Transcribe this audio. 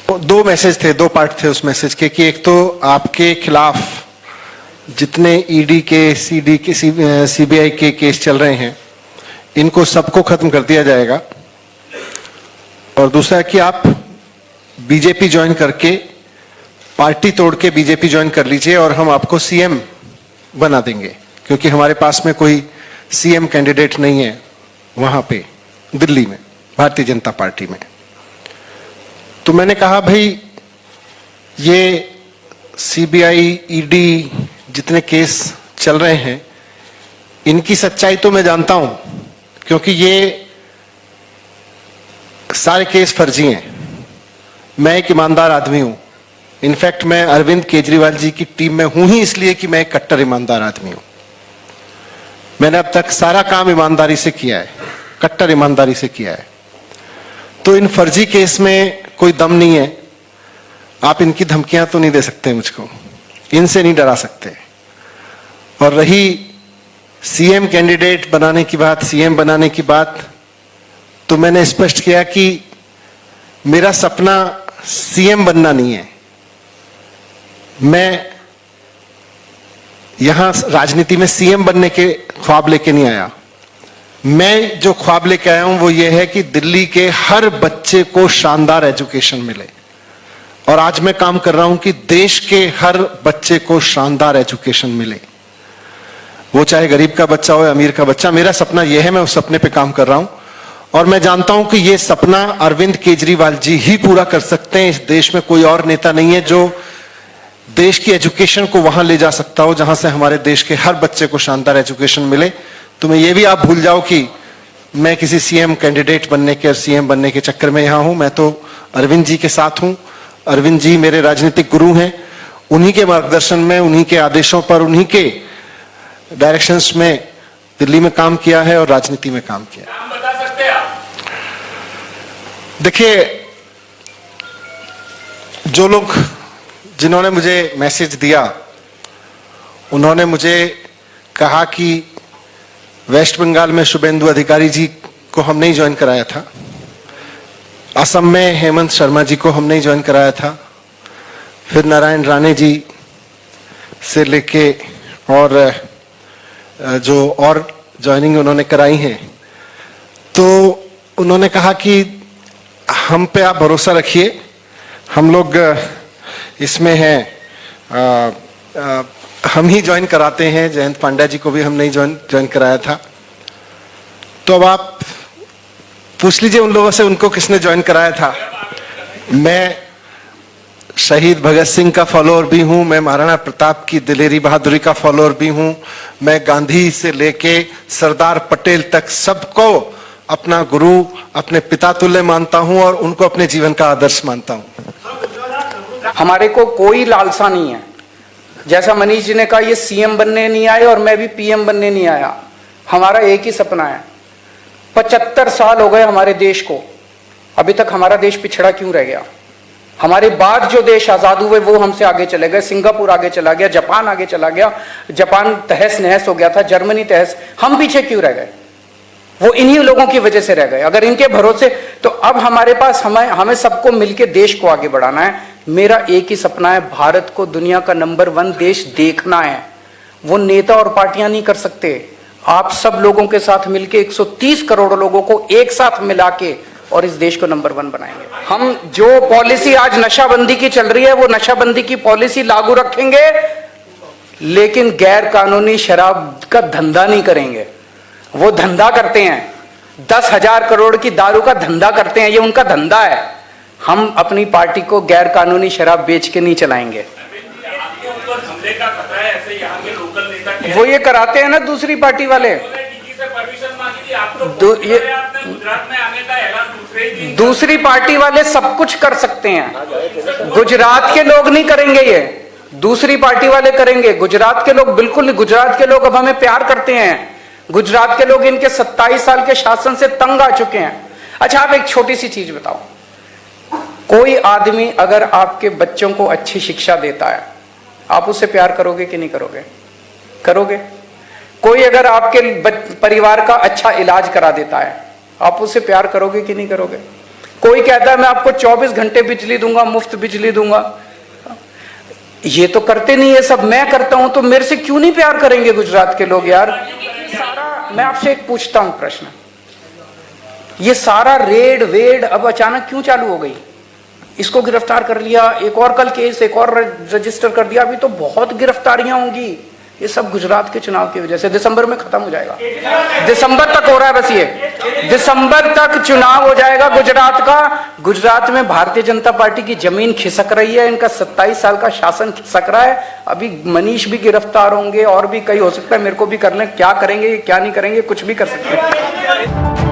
दो मैसेज थे, दो पार्ट थे उस मैसेज के कि एक तो आपके खिलाफ जितने ईडी के, सीडी के, सीबीआई के केस चल रहे हैं इनको सबको खत्म कर दिया जाएगा, और दूसरा कि आप बीजेपी ज्वाइन करके, पार्टी तोड़ के बीजेपी ज्वाइन कर लीजिए और हम आपको सीएम बना देंगे, क्योंकि हमारे पास में कोई सीएम कैंडिडेट नहीं है वहां पे दिल्ली में भारतीय जनता पार्टी में। तो मैंने कहा भाई ये सीबीआई, ईडी जितने केस चल रहे हैं इनकी सच्चाई तो मैं जानता हूं, क्योंकि ये सारे केस फर्जी हैं। मैं एक ईमानदार आदमी हूं। इनफैक्ट मैं अरविंद केजरीवाल जी की टीम में हूं ही इसलिए कि मैं एक कट्टर ईमानदार आदमी हूं। मैंने अब तक सारा काम ईमानदारी से किया है, कट्टर ईमानदारी से किया है। तो इन फर्जी केस में कोई दम नहीं है। आप इनकी धमकियां तो नहीं दे सकते मुझको, इनसे नहीं डरा सकते। और रही सीएम कैंडिडेट बनाने की बात, सीएम बनाने की बात, तो मैंने स्पष्ट किया कि मेरा सपना सीएम बनना नहीं है। मैं यहां राजनीति में सीएम बनने के ख्वाब लेके नहीं आया। मैं जो ख्वाब लेके आया हूं वो ये है कि दिल्ली के हर बच्चे को शानदार एजुकेशन मिले, और आज मैं काम कर रहा हूं कि देश के हर बच्चे को शानदार एजुकेशन मिले, वो चाहे गरीब का बच्चा हो या अमीर का बच्चा। मेरा सपना यह है, मैं उस सपने पे काम कर रहा हूं, और मैं जानता हूं कि यह सपना अरविंद केजरीवाल जी ही पूरा कर सकते हैं। इस देश में कोई और नेता नहीं है जो देश की एजुकेशन को वहां ले जा सकता हो जहां से हमारे देश के हर बच्चे को शानदार एजुकेशन मिले। तो मैं ये भी आप भूल जाओ कि मैं किसी सीएम कैंडिडेट बनने के और सीएम बनने के चक्कर में यहां हूं। मैं तो अरविंद जी के साथ हूं। अरविंद जी मेरे राजनीतिक गुरु हैं। उन्हीं के मार्गदर्शन में, उन्हीं के आदेशों पर, उन्हीं के डायरेक्शंस में दिल्ली में काम किया है और राजनीति में काम किया। नाम बता सकते हैं आप? देखिए, जो लोग जिन्होंने मुझे मैसेज दिया उन्होंने मुझे कहा कि वेस्ट बंगाल में शुभेंदु अधिकारी जी को हम नहीं ज्वाइन कराया था, असम में हेमंत शर्मा जी को हम नहीं ज्वाइन कराया था, फिर नारायण राणे जी से लेके और जो और ज्वाइनिंग उन्होंने कराई है, तो उन्होंने कहा कि हम पे आप भरोसा रखिए, हम लोग इसमें हैं, हम ही ज्वाइन कराते हैं। जयंत पांड्या जी को भी हम नहीं ज्वाइन कराया था। तो अब आप पूछ लीजिए उन लोगों से उनको किसने ज्वाइन कराया था। मैं शहीद भगत सिंह का फॉलोअर भी हूं, मैं महाराणा प्रताप की दिलेरी बहादुरी का फॉलोअर भी हूं, मैं गांधी से लेके सरदार पटेल तक सबको अपना गुरु, अपने पिता तुल्य मानता हूं और उनको अपने जीवन का आदर्श मानता हूं। हमारे को कोई लालसा नहीं है। जैसा मनीष जी ने कहा, ये सीएम बनने नहीं आए और मैं भी पीएम बनने नहीं आया। हमारा एक ही सपना है। 75 साल हो गए हमारे देश को, अभी तक हमारा देश पिछड़ा क्यों रह गया? हमारे बाद जो देश आजाद हुए वो हमसे आगे चले गए। सिंगापुर आगे चला गया, जापान आगे चला गया, जापान तहस नहस हो गया था, जर्मनी तहस। हम पीछे क्यों रह गए? वो इन्हीं लोगों की वजह से रह गए। अगर इनके भरोसे, तो अब हमारे पास हमें सबको मिलकर देश को आगे बढ़ाना है। मेरा एक ही सपना है, भारत को दुनिया का नंबर 1 देश देखना है। वो नेता और पार्टियां नहीं कर सकते। आप सब लोगों के साथ मिलके 130 करोड़ लोगों को एक साथ मिला के और इस देश को नंबर 1 बनाएंगे। हम जो पॉलिसी आज नशाबंदी की चल रही है वो नशाबंदी की पॉलिसी लागू रखेंगे, लेकिन गैर कानूनी शराब का धंधा नहीं करेंगे। वो धंधा करते हैं, 10,000 करोड़ की दारू का धंधा करते हैं, ये उनका धंधा है। हम अपनी पार्टी को गैर कानूनी शराब बेच के नहीं चलाएंगे। वो ये कराते हैं ना दूसरी पार्टी वाले। दूसरी पार्टी वाले सब कुछ कर सकते हैं, गुजरात के लोग नहीं करेंगे, ये दूसरी पार्टी वाले करेंगे। गुजरात के लोग बिल्कुल नहीं। गुजरात के लोग अब हमें प्यार करते हैं। गुजरात के लोग इनके 27 साल के शासन से तंग आ चुके हैं। अच्छा, आप एक छोटी सी चीज बताओ, कोई आदमी अगर आपके बच्चों को अच्छी शिक्षा देता है, आप उससे प्यार करोगे कि नहीं करोगे? करोगे। कोई अगर आपके परिवार का अच्छा इलाज करा देता है, आप उससे प्यार करोगे कि नहीं करोगे? कोई कहता है मैं आपको 24 घंटे बिजली दूंगा, मुफ्त बिजली दूंगा। ये तो करते नहीं है सब, मैं करता हूं तो मेरे से क्यों नहीं प्यार करेंगे गुजरात के लोग यार। सारा मैं आपसे एक पूछता हूं प्रश्न, ये सारा रेड वेड अब अचानक क्यों चालू हो गई? इसको गिरफ्तार कर लिया, एक और कल केस एक और रजिस्टर कर दिया, अभी तो बहुत गिरफ्तारियां होंगी। ये सब गुजरात के चुनाव की वजह से। दिसंबर में खत्म हो जाएगा, दिसंबर तक हो रहा है बस, ये दिसंबर तक चुनाव हो जाएगा गुजरात का। गुजरात में भारतीय जनता पार्टी की जमीन खिसक रही है, इनका 27 साल का शासन खिसक रहा है। अभी मनीष भी गिरफ्तार होंगे और भी कई हो सकता है, मेरे को भी करने, क्या करेंगे क्या नहीं करेंगे कुछ भी कर सकते हैं।